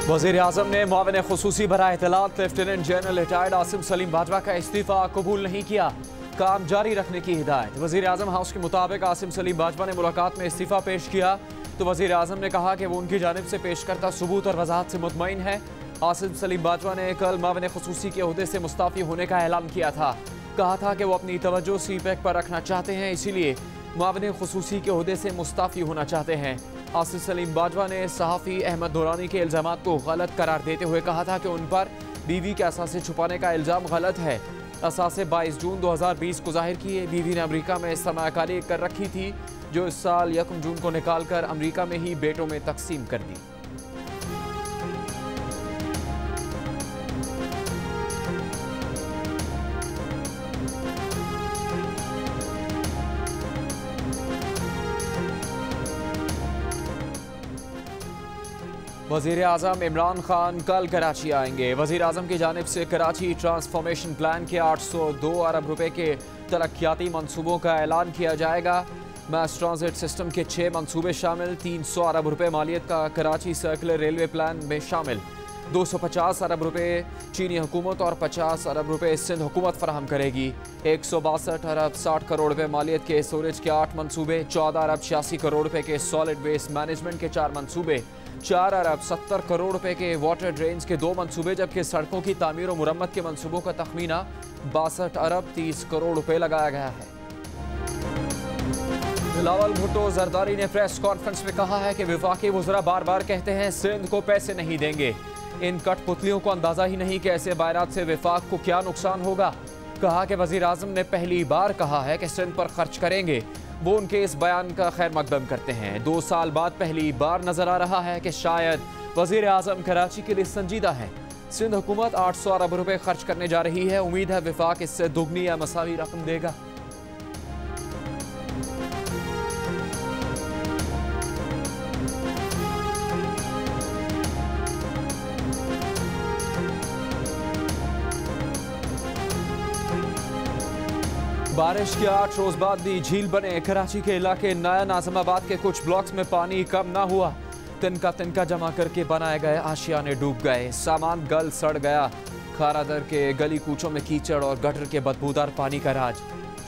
वज़ीर आज़म ने मुआविन ख़ुसूसी बराए इत्तलात lieutenant general retired Asim Saleem Bajwa का इस्तीफ़ा कबूल नहीं किया, काम जारी रखने की हिदायत। वज़ीर आज़म हाउस के मुताबिक आसिम सलीम बाजवा ने मुलाकात में इस्तीफ़ा पेश किया तो वज़ीर आज़म ने कहा कि वो उनकी जानिब से पेश करता सबूत और वजाहत से मुतमईन है। आसिम सलीम बाजवा ने कल मुआविन ख़ुसूसी के ओहदे से मुस्ताफ़ी होने का ऐलान किया था। कहा था कि वो अपनी तवज्जो सीपैक पर रखना चाहते हैं, इसीलिए मुआविन ख़ुसूसी के ओहदे से मुस्ताफ़ी होना चाहते हैं। आसिम सलीम बाजवा ने सहाफ़ी अहमद दुरानी के इल्ज़ामात को गलत करार देते हुए कहा था कि उन पर बीवी के असासे छुपाने का इल्ज़ाम गलत है। असासे 22 जून 2020 को जाहिर किए। बीवी ने अमरीका में सरमायाकारी कर रखी थी, जो इस साल 1 जून को निकाल कर अमरीका में ही बेटों में तकसीम कर दी। वज़ीर आज़म इमरान खान कल कराची आएंगे। वज़ीर आज़म की जानिब से कराची ट्रांसफॉर्मेशन प्लान के 802 अरब रुपए के तरक्याती मनसूबों का ऐलान किया जाएगा। मास ट्रांजिट सिस्टम के 6 मनसूबे शामिल। 300 अरब रुपए मालियत का कराची सर्कुलर रेलवे प्लान में शामिल। 250 अरब रुपए चीनी हुकूमत और 50 अरब रुपए सिंध हुकूमत फराहम करेगी। 162 अरब 60 करोड़ रुपए मालियत के स्टोरेज के 8 मनसूबे। 14 अरब 86 करोड़ रुपए के सॉलिड वेस्ट मैनेजमेंट के 4 मनसूबे। 4 अरब 70 करोड़ रुपए के वाटर ड्रेन्स के 2 मनसूबे, जबकि सड़कों की तामीर और मुरम्मत के मनसूबों का तखमीना 62 अरब 30 करोड़ रुपए लगाया गया है। बिलावल भुट्टो जरदारी ने प्रेस कॉन्फ्रेंस में कहा है कि वफाकी वज़रा बार बार कहते हैं सिंध को पैसे नहीं देंगे। इन कठपुतलियों को अंदाजा ही नहीं कि ऐसे बायरात से वफाक को क्या नुकसान होगा। कहा कि वज़ीर आज़म ने पहली बार कहा है कि सिंध पर खर्च करेंगे। वो उनके इस बयान का खैर मकदम करते हैं। 2 साल बाद पहली बार नजर आ रहा है कि शायद वज़ीर आज़म कराची के लिए संजीदा है। सिंध हुकूमत 800 अरब रुपए खर्च करने जा रही है। उम्मीद है वफाक इससे दुगनी या मसावी रकम देगा। बारिश के 8 रोज बाद भी झील बने कराची के इलाके नया नाज़िमाबाद के कुछ ब्लॉक्स में पानी कम ना हुआ। तिनका तिनका जमा करके बनाए गए आशियाने डूब गए, सामान गल सड़ गया। खारादर के गली कूचों में कीचड़ और गटर के बदबूदार पानी का राज।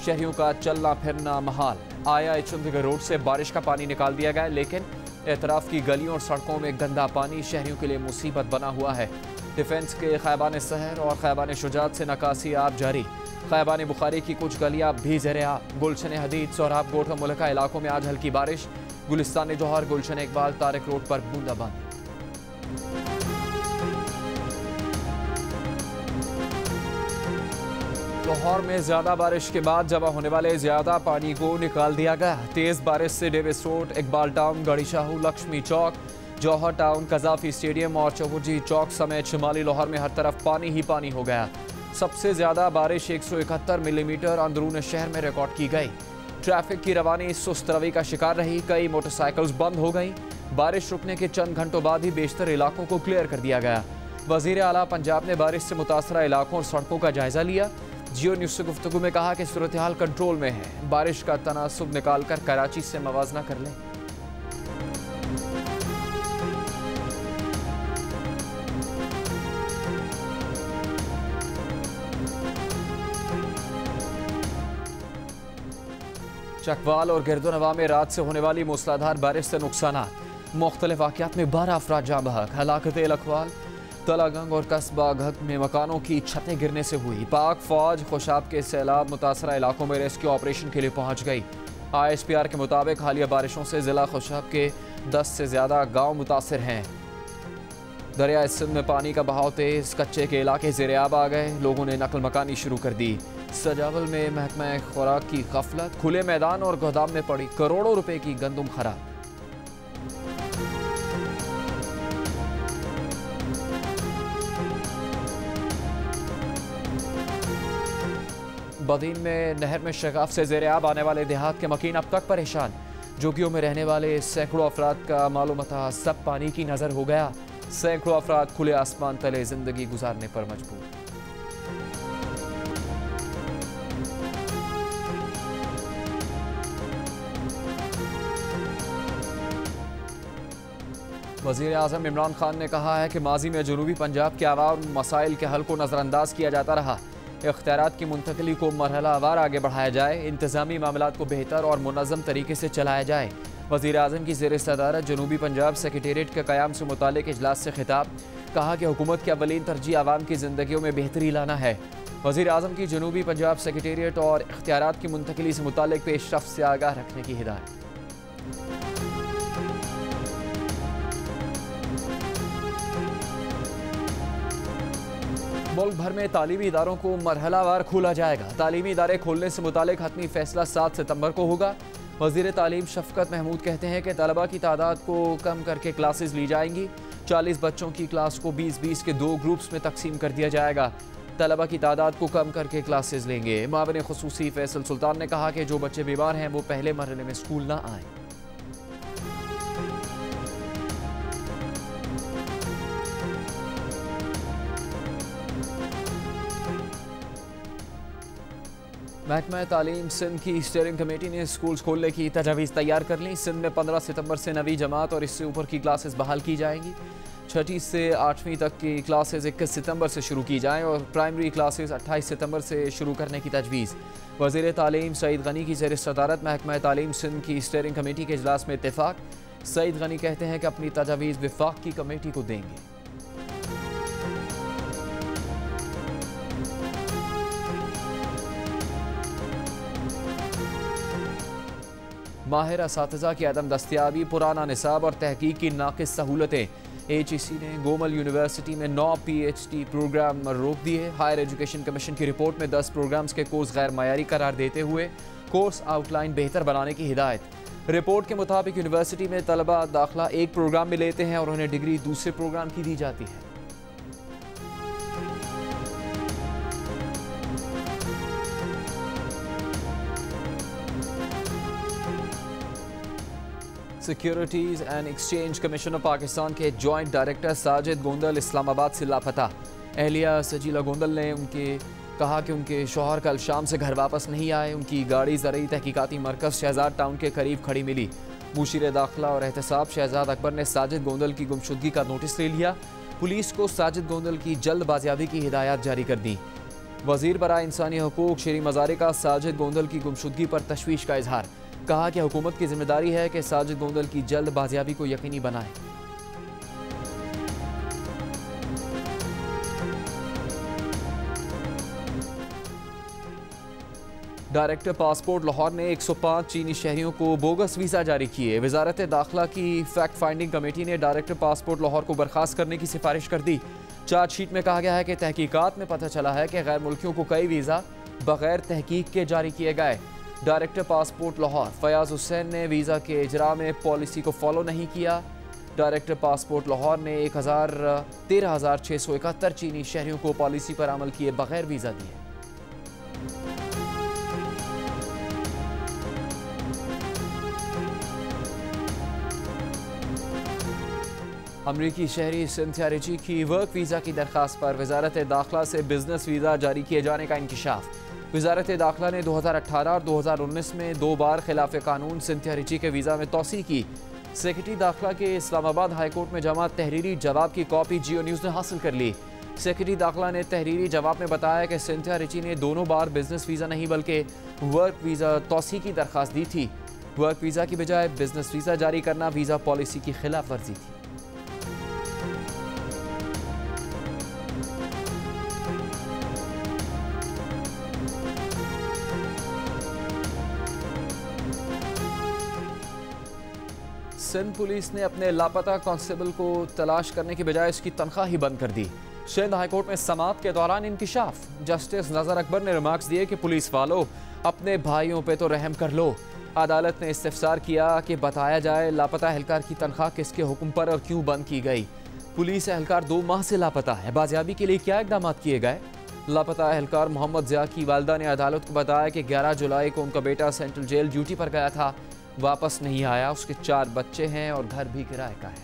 शहरियों का चलना फिरना महाल। आया चंडीगढ़ रोड से बारिश का पानी निकाल दिया गया, लेकिन एतराफ की गलियों और सड़कों में गंदा पानी शहरियों के लिए मुसीबत बना हुआ है। डिफेंस के खैबान सहर और खैबान शुजात से नकासी आब जारी। खैबान बुखारी की कुछ गलियां भी ज़ेरे आब। गुलशन हदीद, सोहराब गोट और मुल्का इलाकों में आज हल्की बारिश। गुलिस्तान जौहर, गुलशन इकबाल, तारिक रोड पर बूंदाबांदी। लाहौर में ज्यादा बारिश के बाद जमा होने वाले ज्यादा पानी को निकाल दिया गया। तेज बारिश से डेविस रोड, इकबाल टाउन, गढ़ी शाहू, लक्ष्मी चौक, जौहर टाउन, कजाफी स्टेडियम और चौबुर्जी चौक समेत शुमाली लाहौर में हर तरफ पानी ही पानी हो गया। सबसे ज्यादा बारिश 171 मिलीमीटर अंदरून शहर में रिकॉर्ड की गई। ट्रैफिक की रवानी सुस्त रवि का शिकार रही। कई मोटरसाइकिल्स बंद हो गई। बारिश रुकने के चंद घंटों बाद ही बेशतर इलाकों को क्लियर कर दिया गया। वजीर आला पंजाब ने बारिश से मुतासरा इलाकों और सड़कों का जायजा लिया। जियो न्यूज़ से गुफ्तगू में कहा कि सूरत हाल कंट्रोल में है। बारिश का तनासुब निकाल कर कराची से मवाजना कर लें। चकवाल और गिरदोनवा में रात से होने वाली मूसलाधार बारिश से नुकसान। मुख्तलिफ वाक़यात में 12 अफराद जाँ बहक। हलाकत लखवाल, तलागंग और कस्बा घक में मकानों की छतें गिरने से हुई। पाक फौज खुशाब के सैलाब मुतासरा इलाकों में रेस्क्यू ऑपरेशन के लिए पहुँच गई। ISPR के मुताबिक हालिया बारिशों से ज़िला खुशाब के 10 से ज़्यादा गाँव मुतासर हैं। दरिया सिंध में पानी का बहाव तेज़, कच्चे के इलाके ज़ेरे-आब आ गए। लोगों ने नकल मकानी शुरू कर दी। सजावल में महकमा खुराक की गफलत, खुले मैदान और गोदाम में पड़ी करोड़ों रुपए की गंदुम खराब। बदीन में नहर में शगाफ से ज़ेरे-आब आने वाले देहात के मकीन अब तक परेशान। जोगियों में रहने वाले सैकड़ों अफराद का मालूमता सब पानी की नज़र हो गया। सैकड़ों अफराद खुले आसमान तले जिंदगी गुजारने पर मजबूर। वज़ीर आज़म इमरान खान ने कहा है कि माजी में जनूबी पंजाब के आवाम मसाइल के हल को नज़रअंदाज किया जाता रहा। इख्तियारात की मुंतकली को मरहलावार आगे बढ़ाया जाए, इंतज़ामी मामलात को बेहतर और मुनज़्ज़म तरीके से चलाया जाए। वज़ीर आज़म की ज़ेर सदारत जनूबी पंजाब सेक्रेटेरिएट के क़याम से मुताल्लिक़ इजलास से खिताब। कहा कि हुकूमत की अव्वलीन तरजीह आवाम की ज़िंदगियों में बेहतरी लाना है। वज़ीर आज़म की जनूबी पंजाब सेक्रेटेरिएट और इख्तियारात की मुंतकली से मुताल्लिक़ पेशरफ्त से आगाह रखने की हिदायत। मुल्क भर में तालीमी इदारों को मरहलावार खोला जाएगा। तालीमी इदारे खोलने से मुतालिक हतमी फैसला 7 सितंबर को होगा। वज़ीर तालीम शफ़क़त महमूद कहते हैं कि तलबा की तादाद को कम करके क्लासेस ली जाएंगी। 40 बच्चों की क्लास को 20-20 के 2 ग्रुप्स में तकसीम कर दिया जाएगा। तलबा की तादाद को कम करके क्लासेस लेंगे। मावन ख़ुसूसी फैसल सुल्तान ने कहा कि जो बच्चे बीमार हैं वो पहले मरहले में स्कूल ना आएँ। महकमा तालीम सिंध की स्टीयरिंग कमेटी ने स्कूल्स खोलने की तजावीज़ तैयार कर ली। सिंध में 15 सितंबर से 9वीं जमात और इससे ऊपर की क्लासेस बहाल की जाएंगी। 6ठी से 8वीं तक की क्लासेस 21 सितंबर से शुरू की जाएँ और प्राइमरी क्लासेस 28 सितंबर से शुरू करने की तजवीज़। वज़ीर तालीम सईद गनी की ज़ेर सदारत महकमा तालीम सिंध की स्टीयरिंग कमेटी के इजलास में इत्तेफाक। सईद गनी कहते हैं कि अपनी तजावीज़ वफाक की कमेटी को देंगे। माहिर असातिज़ा की अदम दस्तियाबी, पुराना निसाब और तहकीक की नाक़िस सहूलतें। HEC ने गोमल यूनिवर्सिटी में 9 PhD प्रोग्राम रोक दिए। हायर एजुकेशन कमीशन की रिपोर्ट में 10 प्रोग्राम्स के कोर्स गैर मयारी करार देते हुए कोर्स आउटलाइन बेहतर बनाने की हिदायत। रिपोर्ट के मुताबिक यूनिवर्सिटी में तलबा दाखिला एक प्रोग्राम में लेते हैं और उन्हें डिग्री दूसरे प्रोग्राम की दी जाती है। Securities and exchange commission of Pakistan के जॉइंट डायरेक्टर साजिद गोंदल इस्लामाबाद से लापता। अहलिया सजीला गोंदल ने कहा कि उनके शौहर कल शाम से घर वापस नहीं आए। उनकी गाड़ी ज़रूरी तहकीकाती मरकज़ शहजाद टाउन के करीब खड़ी मिली। मुशीर दाखिला और एहतसाब शहजाद अकबर ने साजिद गोंदल की गुमशुदगी का नोटिस ले लिया। पुलिस को साजिद गोंदल की जल्द बाजियाबी की हिदायत जारी कर दी। वज़ीर बराए इंसानी हकूक़ शेरी मज़ारे का साजिद गोंदल की गुमशुदगी पर तशवीश का इजहार। कहा कि हुकूमत की जिम्मेदारी है कि साजिद गोंदल की जल्द बाजियाबी को यकीनी बनाए। डायरेक्टर पासपोर्ट लाहौर ने 105 चीनी शहरियों को बोगस वीज़ा जारी किए। वजारत दाखिला की फैक्ट फाइंडिंग कमेटी ने डायरेक्टर पासपोर्ट लाहौर को बर्खास्त करने की सिफारिश कर दी। चार्जशीट में कहा गया है कि तहकीकात में पता चला है कि गैर मुल्कियों को कई वीज़ा बगैर तहकीक के जारी किए गए। डायरेक्टर पासपोर्ट लाहौर फयाज हुसैन ने वीज़ा के इजरा में पॉलिसी को फॉलो नहीं किया। डायरेक्टर पासपोर्ट लाहौर ने 13,671 चीनी शहरियों को पॉलिसी पर अमल किए बगैर वीज़ा दिए। अमरीकी शहरी सिंथिया रिची की वर्क वीज़ा की दरख्वास्त पर वजारत दाखिला से बिजनेस वीज़ा जारी किए जाने का इंकशाफ। वजारत दाखिला ने 2018 और 2019 में 2 बार खिलाफ कानून सिंथिया रिची के वीज़ा में तोसी की। सेक्रेटरी दाखिला के इस्लामाबाद हाईकोर्ट में जमा तहरीरी जवाब की कॉपी जियो न्यूज़ ने हासिल कर ली। सेक्रेटरी दाखिला ने तहरीरी जवाब में बताया कि सिंथिया रिची ने दोनों बार बिजनेस वीज़ा नहीं बल्कि वर्क वीज़ा तोसी की दरख्वास्त दी थी। वर्क वीज़ा की बजाय बिजनेस वीज़ा जारी करना वीज़ा पॉलिसी की खिलाफ वर्जी थी। सिंध पुलिस ने अपने लापता कांस्टेबल को तलाश करने के बजाय इसकी तनख्वाह ही बंद कर दी। सिंध हाईकोर्ट में समाअत के दौरान इंकिशाफ। जस्टिस नज़र अकबर ने रिमार्क्स दिए कि पुलिस वालों अपने भाइयों पे तो रहम कर लो। अदालत ने इस्तिफसार किया कि बताया जाए लापता एहलकार की तनख्वाह किसके हुक्म पर और क्यों बंद की गई। पुलिस एहलकार 2 माह से लापता है। बाजियाबी के लिए क्या इकदाम किए गए? लापता एहलकार मोहम्मद ज़िया की वालदा ने अदालत को बताया कि 11 जुलाई को उनका बेटा सेंट्रल जेल ड्यूटी पर गया था, वापस नहीं आया। उसके 4 बच्चे हैं और घर भी किराए का है।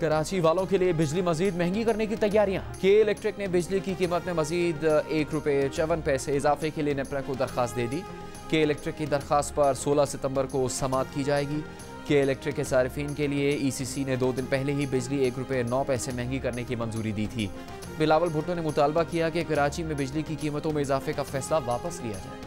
कराची वालों के लिए बिजली मजीद महंगी करने की तैयारियां। के इलेक्ट्रिक ने बिजली की कीमत में मजीद ₹1.54 इजाफे के लिए नेपरा को दरख्वास्त दे दी। के इलेक्ट्रिक की दरख्वास्त पर 16 सितंबर को समाअत की जाएगी। के इलेक्ट्रिक के सारिफिन के लिए ECC ने 2 दिन पहले ही बिजली ₹1.09 महंगी करने की मंजूरी दी थी। बिलावल भुट्टो ने मुतालबा किया कि कराची में बिजली की कीमतों में इजाफे का फैसला वापस लिया जाए।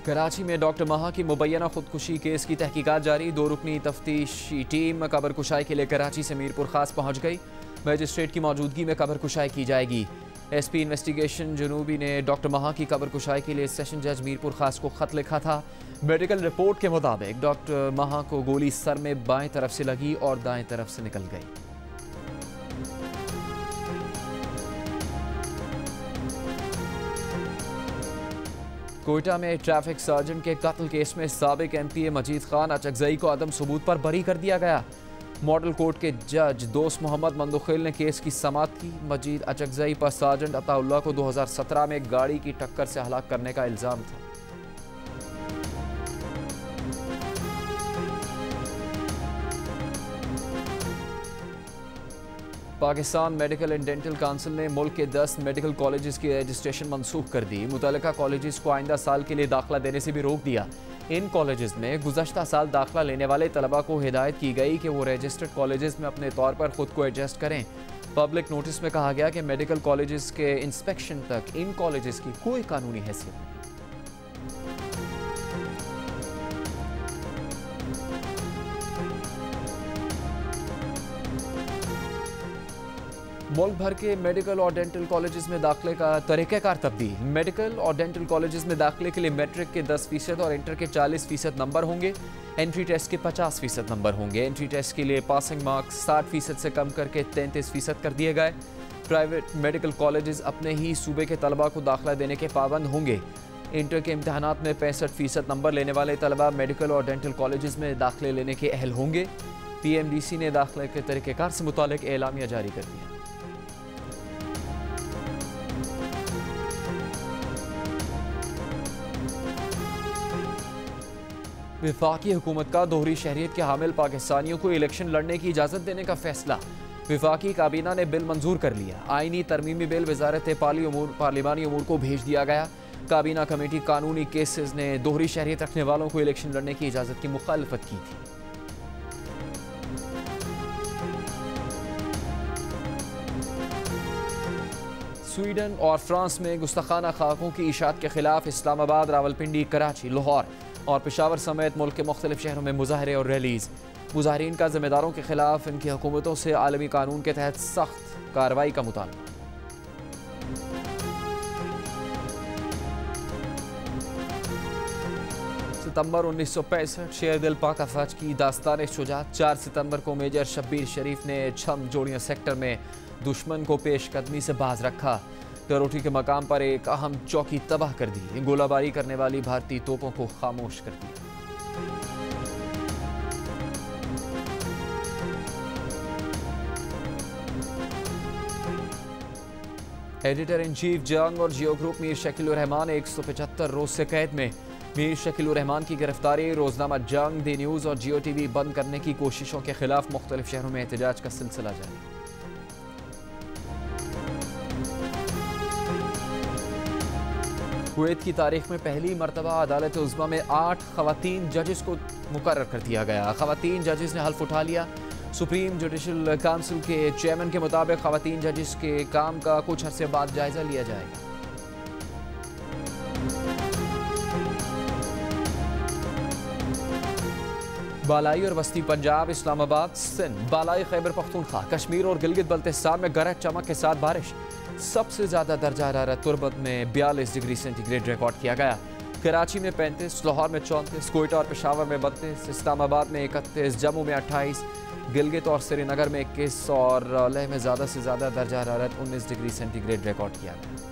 कराची में डॉक्टर महा की मुबैना खुदकुशी केस की तहकीकात जारी। 2 रुकनी तफ्तीशी टीम कबर कुशाई के लिए कराची से मीरपुर खास पहुंच गई। मजिस्ट्रेट की मौजूदगी में कबर कुशाई की जाएगी। SP इन्वेस्टिगेशन जनूबी ने डॉक्टर महा की कबर कुशाई के लिए सेशन जज मीरपुर खास को खत लिखा था। मेडिकल रिपोर्ट के मुताबिक डॉक्टर महा को गोली सर में बाएं तरफ से लगी और दाएं तरफ से निकल गई। कोयटा में ट्रैफिक सर्जन के कत्ल केस में साबिक MPA मजीद खान अचकजई को अदम सबूत पर बरी कर दिया गया। मॉडल कोर्ट के जज दोस्त मोहम्मद मंदुखिल ने केस की समाअत की। मजीद अचकजई पर सार्जेंट अताउल्लाह को 2017 में गाड़ी की टक्कर से हलाक करने का इल्जाम था। Pakistan medical and dental council ने मुल्क के 10 मेडिकल कॉलेजेस की रजिस्ट्रेशन मनसूख कर दी। मुतल्लिका कॉलेजेस को आइंदा साल के लिए दाखिला देने से भी रोक दिया। इन कॉलेजेस में गुज़श्ता साल दाखिला लेने वाले तलबा को हिदायत की गई कि वो रजिस्टर्ड कॉलेजेस में अपने तौर पर खुद को एडजस्ट करें। पब्लिक नोटिस में कहा गया कि मेडिकल कॉलेजेस के इंस्पेक्शन तक इन कॉलेजेस की कोई कानूनी हैसियत नहीं। मुल्क भर के मेडिकल और डेंटल कॉलेजेस में दाखिले का तरीक़ाकार तब्दील। मेडिकल और डेंटल कॉलेजेस में दाखिले के लिए मैट्रिक के 10% और इंटर के 40% नंबर होंगे। एंट्री टेस्ट के 50% नंबर होंगे। एंट्री टेस्ट के लिए पासिंग मार्क्स 60% से कम करके 33% कर दिए गए। प्राइवेट मेडिकल कॉलेजेस अपने ही सूबे के तलबा को दाखिला देने के पाबंद होंगे। इंटर के इम्तहानात में 65% नंबर लेने वाले तलबा मेडिकल और डेंटल कॉलेजेस में दाखिले लेने के अहल होंगे। PMDC ने दाखिले के तरीक़ेकार से मुतालिक एलामिया जारी कर दिया। वफाकी हुकूमत का दोहरी शहरियत के हामिल पाकिस्तानियों को इलेक्शन लड़ने की इजाज़त देने का फैसला। वफाकी काबीना ने बिल मंजूर कर लिया। आईनी तरमीमी बिल वजारत पार्लिमानी अमूर को भेज दिया गया। काबीना कमेटी कानूनी केसेस ने दोहरी शहरियत रखने वालों को इलेक्शन लड़ने की इजाज़त की मुखालफत की थी। स्वीडन और फ्रांस में गुस्ताखाना खाकों की इशात के खिलाफ इस्लामाबाद, रावलपिंडी, कराची, लाहौर और पेशावर समेत मुल्क के मुख्तलिफ शहरों में मुजाहरे और रैलीज। मुजाहरीन का जिम्मेदारों के खिलाफ इनकी हुकूमतों से आलमी कानून के तहत सख्त कार्रवाई का मुतालबा। सितंबर 1965 शेर दिल पाक अफवाज की दास्तान शुजात। 4 सितंबर को मेजर शब्बीर शरीफ ने छम जोड़ियां सेक्टर में दुश्मन को पेशकदमी से बाज रखा। करोटी के मकाम पर एक अहम चौकी तबाह कर दी। गोलाबारी करने वाली भारतीय तोपों को खामोश कर दिया। एडिटर इन चीफ जंग और जियो ग्रुप मीर शकील रहमान 175 रोज से कैद में। मीर शकील रहमान की गिरफ्तारी, रोजनामा जंग, दी न्यूज और जियो TV बंद करने की कोशिशों के खिलाफ मुख्तलिफ शहरों में एहतजाज का सिलसिला जारी। कुवैत की तारीख में पहली मरतबा अदालत उज़्मा में 8 ख़वातीन जजेस को मुकर्रर कर दिया गया। ख़वातीन जजेस ने हल्फ उठा लिया। सुप्रीम जुडिशल काउंसिल के चेयरमैन के मुताबिक ख़वातीन जजेस के काम का कुछ अरसे बाद जायजा लिया जाएगा। बालाई और वस्ती पंजाब, इस्लामाबाद, सिंध, बालाई खैबर पख्तूनख्वा, कश्मीर और गिलगित बल्तिस्तान में गरज चमक के साथ बारिश। सबसे ज़्यादा दर्जा हरारत तुर्बत में 42 डिग्री सेंटीग्रेड रिकॉर्ड किया गया। कराची में 35, लाहौर में 34, कोयटा और पेशावर में 32, इस्लामाबाद में 31, जम्मू में 28, गिलगित और श्रीनगर में 21 और लेह में ज़्यादा से ज़्यादा दर्जा हरारत 19 डिग्री सेंटीग्रेड रिकॉर्ड किया गया।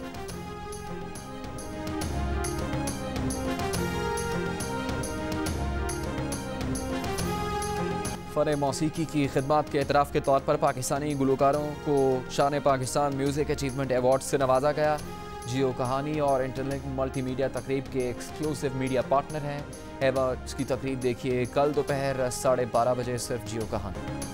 फ़न मौसीकी की खिदमत के एतराफ़ के तौर पर पाकिस्तानी गुलकारों को शान पाकिस्तान म्यूज़िक अचीवमेंट अवार्ड से नवाजा गया। जियो कहानी और इंटरलिंक मल्टीमीडिया तकरीब के एक्सक्लूसिव मीडिया पार्टनर हैं। एवॉर्ड्स की तकरीब देखिए कल दोपहर 12:30 बजे सिर्फ जियो कहानी।